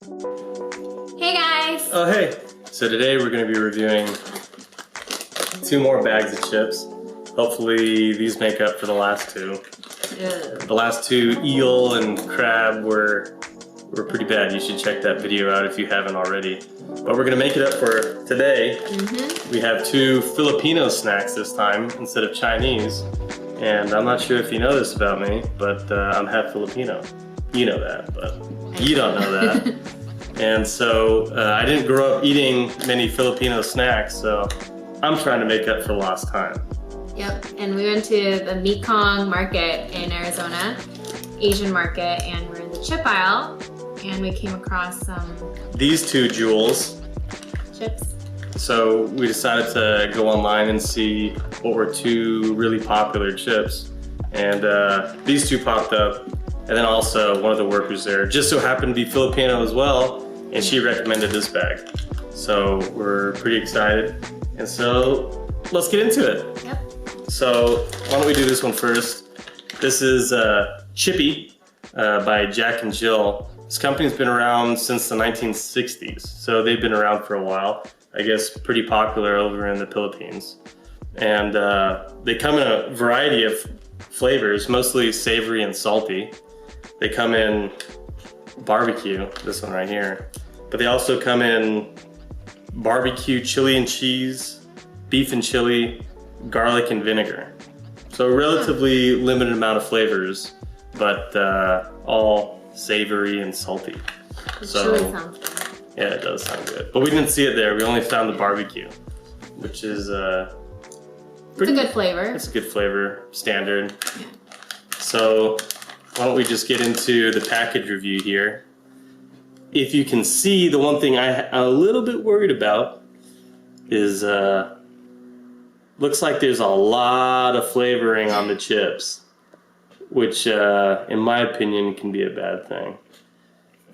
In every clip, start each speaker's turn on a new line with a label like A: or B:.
A: Hey guys!
B: Oh hey! So today we're going to be reviewing 2 more bags of chips. Hopefully these make up for the last 2.
A: Ugh.
B: The last 2, eel and crab, were pretty bad. You should check that video out if you haven't already. But we're going to make it up for today. We have 2 Filipino snacks this time instead of Chinese. And I'm not sure if you know this about me, but I'm half Filipino. You know that, but you don't know that. And so I didn't grow up eating many Filipino snacks, so I'm trying to make up for lost time.
A: Yep, and we went to the Mekong Market in Arizona, Asian market, and we're in the chip aisle, and we came across some
B: These 2 jewels.
A: chips.
B: So we decided to go online and see what were 2 really popular chips. And these 2 popped up. And then also one of the workers there just so happened to be Filipino as well, and she recommended this bag. So we're pretty excited. And so let's get into it.
A: Yep.
B: So why don't we do this one first? This is Chippy by Jack and Jill. This company's been around since the 1960s, so they've been around for a while. I guess pretty popular over in the Philippines. And they come in a variety of flavors, mostly savory and salty. They come in barbecue, this one right here, but they also come in barbecue, chili and cheese, beef and chili, garlic and vinegar. So a relatively limited amount of flavors, but all savory and salty.
A: The
B: So,
A: chili sounds good.
B: yeah, it does sound good. But we didn't see it there. We only found the barbecue, which is
A: It's a good flavor.
B: It's a good flavor, standard.
A: Yeah.
B: So why don't we just get into the package review here. If you can see, the one thing I'm a little bit worried about is looks like there's a lot of flavoring on the chips, which in my opinion can be a bad thing.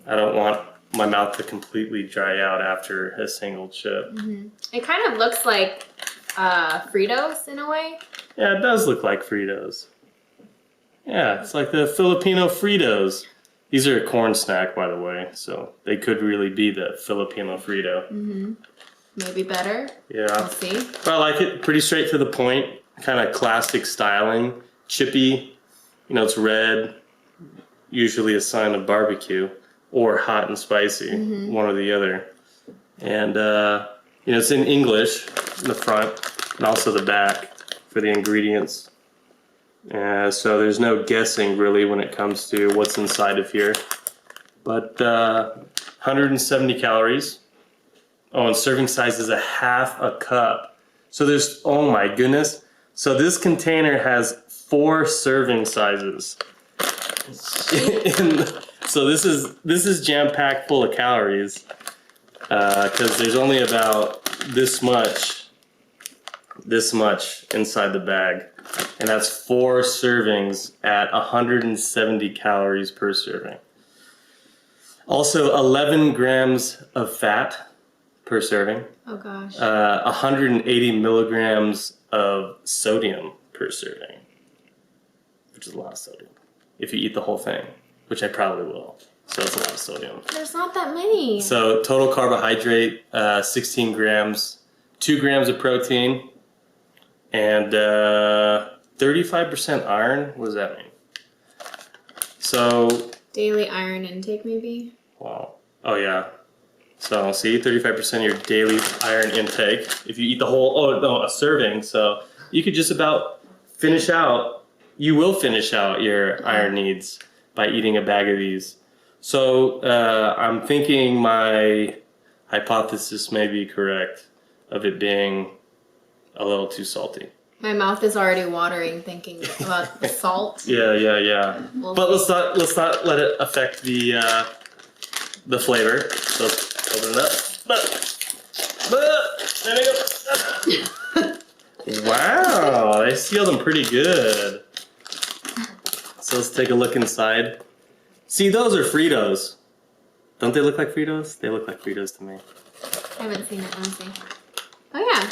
B: I don't want my mouth to completely dry out after a single chip.
A: It kind of looks like Fritos in a way.
B: Yeah, it does look like Fritos. Yeah, it's like the Filipino Fritos. These are a corn snack, by the way, so they could really be the Filipino Frito.
A: Maybe better.
B: Yeah.
A: We'll see.
B: But I like it, pretty straight to the point, kind of classic styling. Chippy, you know, it's red, usually a sign of barbecue, or hot and spicy, one or the other. And, you know, it's in English, in the front, and also the back for the ingredients. So there's no guessing really when it comes to what's inside of here. But 170 calories. Oh, and serving size is a half a cup. So there's, oh my goodness. So this container has 4 serving sizes. So this is jam-packed full of calories. Because there's only about this much inside the bag. And that's 4 servings at 170 calories per serving. Also 11 grams of fat per serving.
A: Oh gosh.
B: 180 milligrams of sodium per serving, which is a lot of sodium. If you eat the whole thing, which I probably will. So that's a lot of sodium.
A: There's not that many.
B: So total carbohydrate, 16 grams, 2 grams of protein, and 35% iron. What does that mean? So
A: Daily iron intake, maybe?
B: wow. Oh yeah. So see, 35% of your daily iron intake. If you eat the whole, oh no, a serving. So you could just about finish out. You will finish out your iron needs by eating a bag of these. So I'm thinking my hypothesis may be correct of it being a little too salty.
A: My mouth is already watering thinking about the salt.
B: Yeah.
A: We'll
B: But
A: see.
B: let's not let it affect the flavor. So let's open it up. There we go. Wow, they seal them pretty good. So let's take a look inside. See, those are Fritos. Don't they look like Fritos? They look like Fritos to me.
A: I haven't seen it. Let me see. Oh yeah.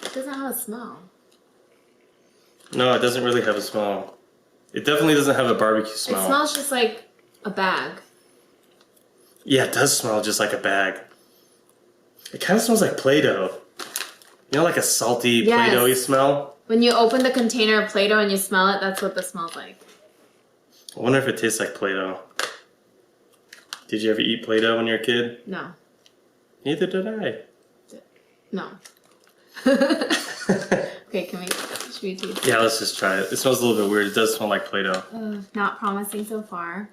A: It doesn't have a smell.
B: No, it doesn't really have a smell. It definitely doesn't have a barbecue smell.
A: It smells just like a bag.
B: Yeah, it does smell just like a bag. It kind of smells like Play-Doh. You know, like a salty Play-Doh-y smell?
A: When you open the container of Play-Doh and you smell it, that's what this smells like.
B: I wonder if it tastes like Play-Doh. Did you ever eat Play-Doh when you were a kid?
A: No.
B: Neither did I.
A: No. Okay, should we taste it?
B: Yeah, let's just try it. It smells a little bit weird. It does smell like Play-Doh.
A: Not promising so far.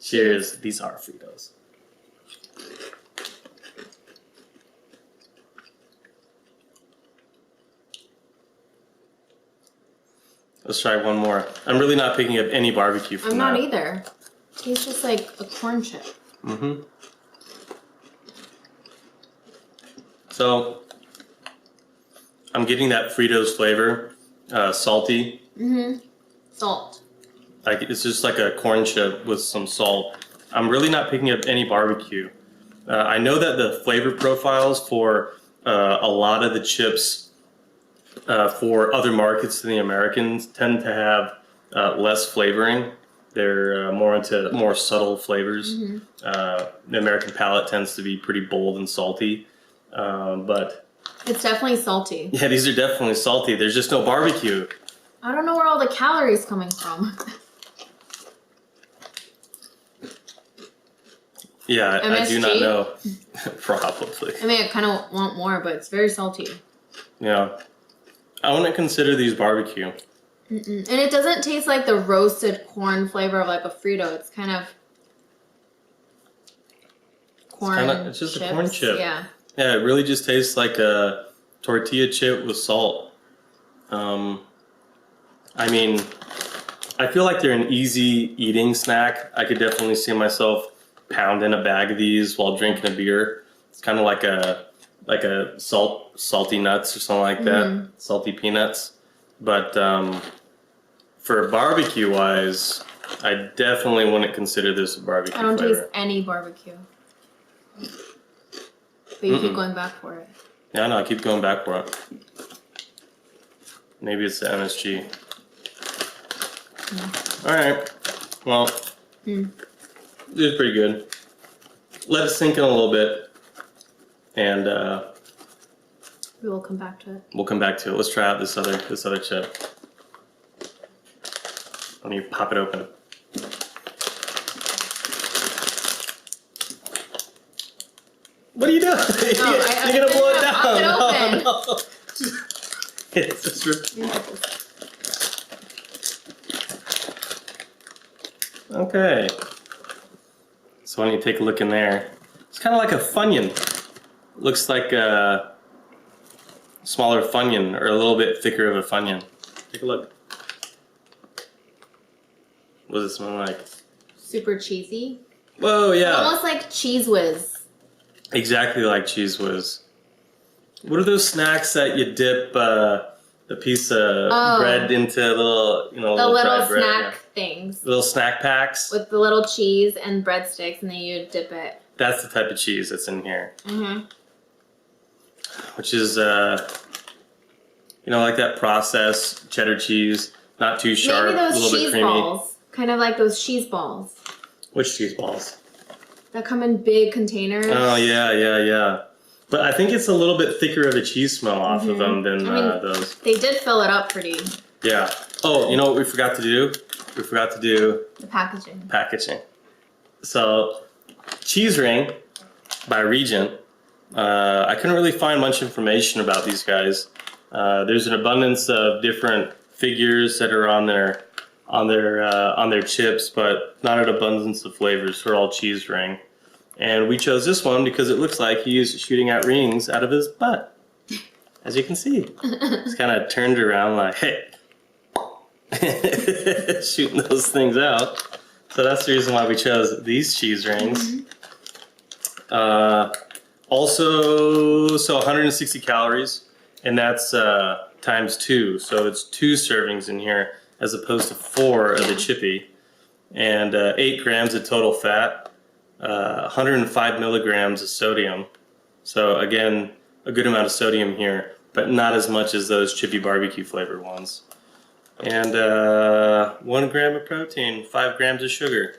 B: Cheers. These are Fritos. Let's try one more. I'm really not picking up any barbecue from that.
A: I'm not either. It tastes just like a corn chip.
B: Mm-hmm. So, I'm getting that Fritos flavor, salty.
A: Mm-hmm. Salt.
B: Like it's just like a corn chip with some salt. I'm really not picking up any barbecue. I know that the flavor profiles for a lot of the chips for other markets than the Americans tend to have less flavoring. They're more into more subtle flavors.
A: Mm-hmm.
B: The American palate tends to be pretty bold and salty, but
A: it's definitely salty.
B: yeah, these are definitely salty. There's just no barbecue.
A: I don't know where all the calories coming from.
B: Yeah, I do not know. Probably.
A: I mean, I kind of want more, but it's very salty.
B: Yeah. I wouldn't consider these barbecue.
A: Mm-mm. And it doesn't taste like the roasted corn flavor of like a Frito. It's kind of corn.
B: It's just a corn chip.
A: Yeah.
B: Yeah, it really just tastes like a tortilla chip with salt. I mean, I feel like they're an easy eating snack. I could definitely see myself pounding a bag of these while drinking a beer. It's kind of like a salty nuts or something like that, salty peanuts. But for barbecue wise, I definitely wouldn't consider this a barbecue.
A: I don't
B: flavor.
A: taste any barbecue. But you keep going back for it.
B: Yeah, no, I keep going back for it. Maybe it's the MSG. All right. Well, it was pretty good. Let it sink in a little bit, and
A: We will come back to it.
B: we'll come back to it. Let's try out this other chip. Let me pop it open. What are you doing? You're gonna blow it down.
A: Pop it open.
B: No. It's just okay. So why don't you take a look in there? It's kind of like a Funyun. Looks like a smaller Funyun or a little bit thicker of a Funyun. Take a look. What does it smell like?
A: Super cheesy.
B: Whoa, yeah.
A: Almost like Cheese Whiz.
B: Exactly like Cheese Whiz. What are those snacks that you dip the piece of bread into little,
A: The little
B: fried bread,
A: snack things.
B: Little snack packs.
A: With the little cheese and breadsticks, and then you dip it.
B: That's the type of cheese that's in here.
A: Mm-hmm.
B: Which is, like that processed cheddar cheese. Not too sharp,
A: Maybe
B: a
A: those
B: little bit
A: cheese
B: creamy.
A: balls. Kind of like those cheese balls.
B: Which cheese balls?
A: That come in big containers.
B: Oh, yeah. But I think it's a little bit thicker of a cheese smell off of them than those.
A: They did fill it up pretty.
B: Yeah. Oh, you know what we forgot to do? We forgot to do
A: The packaging.
B: packaging. So, Cheese Ring by Regent. I couldn't really find much information about these guys. There's an abundance of different figures that are on their chips, but not an abundance of flavors. They're all cheese ring. And we chose this one because it looks like he's shooting out rings out of his butt. As you can see. He's kind of turned around like, hey. Shooting those things out. So that's the reason why we chose these cheese rings. Also, 160 calories, and that's times 2. So it's 2 servings in here as opposed to 4 of the Chippy. And 8 grams of total fat. 105 milligrams of sodium. So again, a good amount of sodium here, but not as much as those Chippy barbecue flavored ones. And 1 gram of protein, 5 grams of sugar.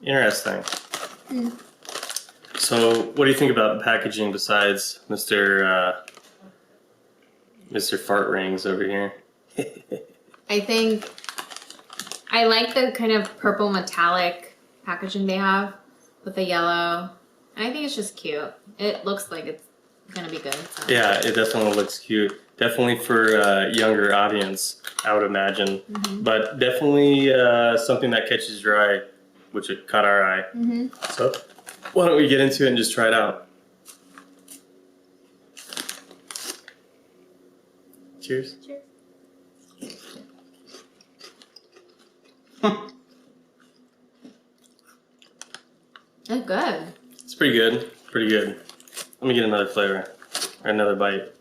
B: Interesting. So, what do you think about the packaging besides Mr. Fart Rings over here?
A: I think I like the kind of purple metallic packaging they have with the yellow. And I think it's just cute. It looks like it's gonna be good. So.
B: Yeah, it definitely looks cute. Definitely for a younger audience, I would imagine. But definitely something that catches your eye, which it caught our eye. So why don't we get into it and just try it out? Cheers.
A: Cheers. It's good.
B: It's pretty good. Pretty good. Let me get another flavor. Or another bite.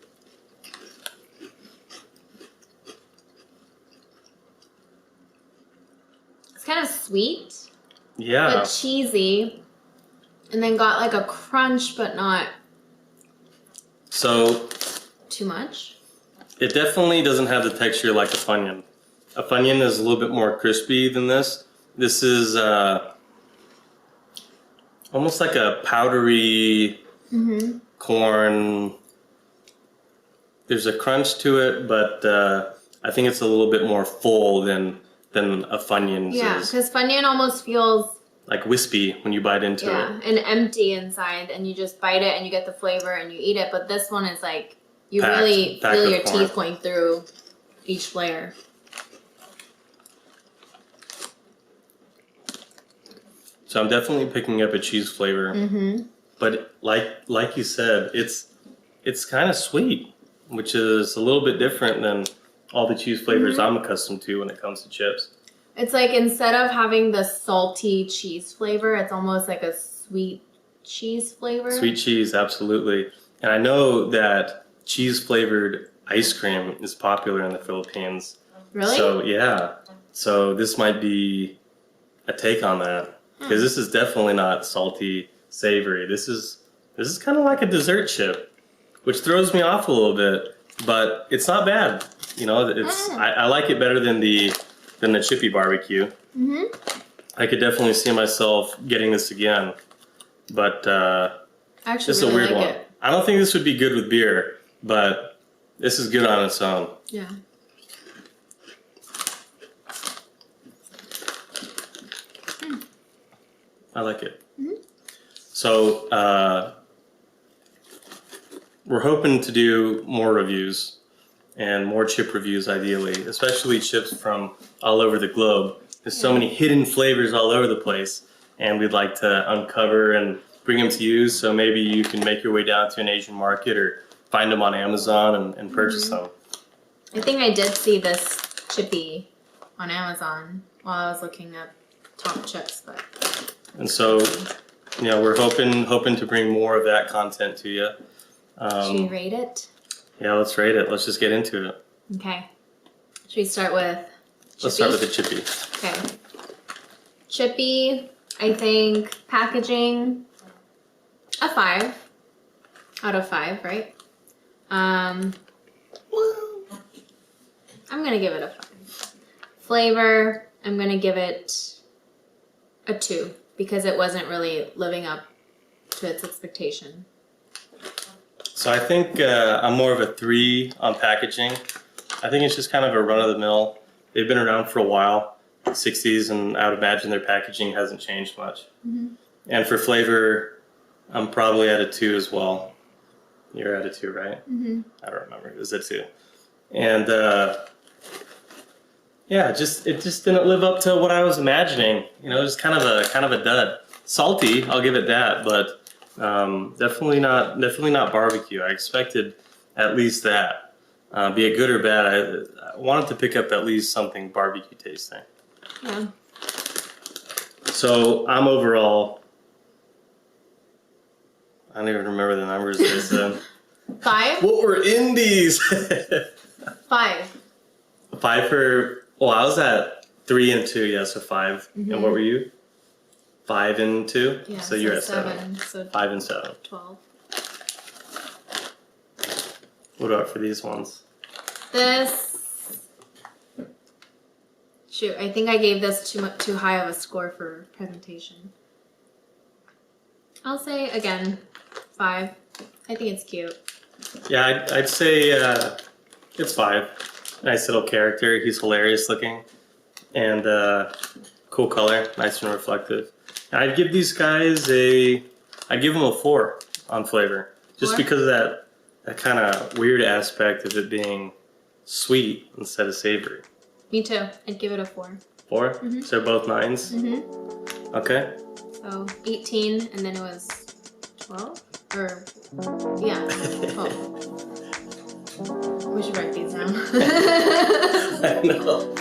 A: It's kind of sweet,
B: Yeah.
A: but cheesy, and then got like a crunch, but not
B: So
A: too much.
B: it definitely doesn't have the texture like a Funyun. A Funyun is a little bit more crispy than this. This is almost like a powdery corn. There's a crunch to it, but I think it's a little bit more full than a Funyun's
A: Yeah,
B: is.
A: because Funyun almost feels
B: Like wispy when you bite into it.
A: and empty inside, and you just bite it and you get the flavor and you eat it. But this one is like you
B: Packed
A: really feel
B: with
A: your
B: corn.
A: teeth going through each layer.
B: So I'm definitely picking up a cheese flavor. But like you said, it's kind of sweet, which is a little bit different than all the cheese flavors I'm accustomed to when it comes to chips.
A: It's like instead of having the salty cheese flavor, it's almost like a sweet cheese flavor.
B: Sweet cheese, absolutely. And I know that cheese flavored ice cream is popular in the Philippines.
A: Really?
B: So yeah, so this might be a take on that because this is definitely not salty, savory. This is kind of like a dessert chip, which throws me off a little bit, but it's not bad. You know, it's I like it better than the Chippy barbecue. I could definitely see myself getting this again, but
A: I actually
B: this is a
A: really
B: weird
A: like
B: one.
A: it.
B: I don't think this would be good with beer, but this is good on its own.
A: Yeah.
B: I like it. So we're hoping to do more reviews and more chip reviews ideally, especially chips from all over the globe. There's so many hidden flavors all over the place, and we'd like to uncover and bring them to you, so maybe you can make your way down to an Asian market or find them on Amazon and purchase them.
A: I think I did see this Chippy on Amazon while I was looking up top chips, but
B: And so, you know, we're hoping to bring more of that content to you.
A: should we rate it?
B: Yeah, let's rate it. Let's just get into it.
A: Okay. Should we start with Chippy?
B: Let's start with the Chippy.
A: Okay. Chippy, I think packaging, a 5 out of 5, right? I'm gonna give it a 5. Flavor, I'm gonna give it a 2 because it wasn't really living up to its expectation.
B: So I think I'm more of a 3 on packaging. I think it's just kind of a run-of-the-mill. They've been around for a while, 60s, and I would imagine their packaging hasn't changed much. And for flavor, I'm probably at a 2 as well. You're at a 2, right? I don't remember. It was a 2. And yeah, it just didn't live up to what I was imagining. You know, just kind of a dud. Salty, I'll give it that, but definitely not barbecue. I expected at least that. Be it good or bad, I wanted to pick up at least something barbecue tasting.
A: Yeah.
B: So I'm overall, I don't even remember the numbers I said.
A: 5?
B: What were in these?
A: 5.
B: 5 for, well, I was at 3 and 2, yeah, so 5. And what were you? 5 and 2?
A: Yeah,
B: so you're at 7.
A: So
B: 5 and 7.
A: 12.
B: What about for these ones?
A: This Shoot, I think I gave this too high of a score for presentation. I'll say again, 5. I think it's cute.
B: Yeah, I'd say it's 5. Nice little character. He's hilarious looking, and cool color, nice and reflective. And I'd give these guys I'd give them a 4 on flavor, just
A: 4?
B: because of that kind of weird aspect of it being sweet instead of savory.
A: Me too. I'd give it a 4.
B: 4?
A: Mhm.
B: So both 9s?
A: Mm-hmm.
B: Okay.
A: So 18, and then it was 12? Or, yeah, 12. We should write these down.
B: I know.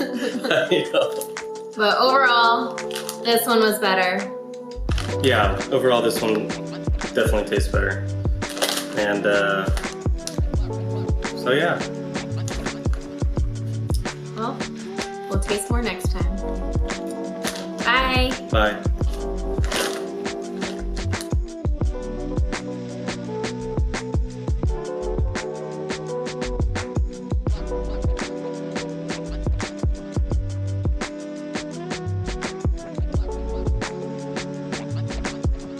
B: I know.
A: But overall, this one was better.
B: Yeah, overall this one definitely tastes better. And so yeah.
A: Well, we'll taste more next time. Bye.
B: Bye.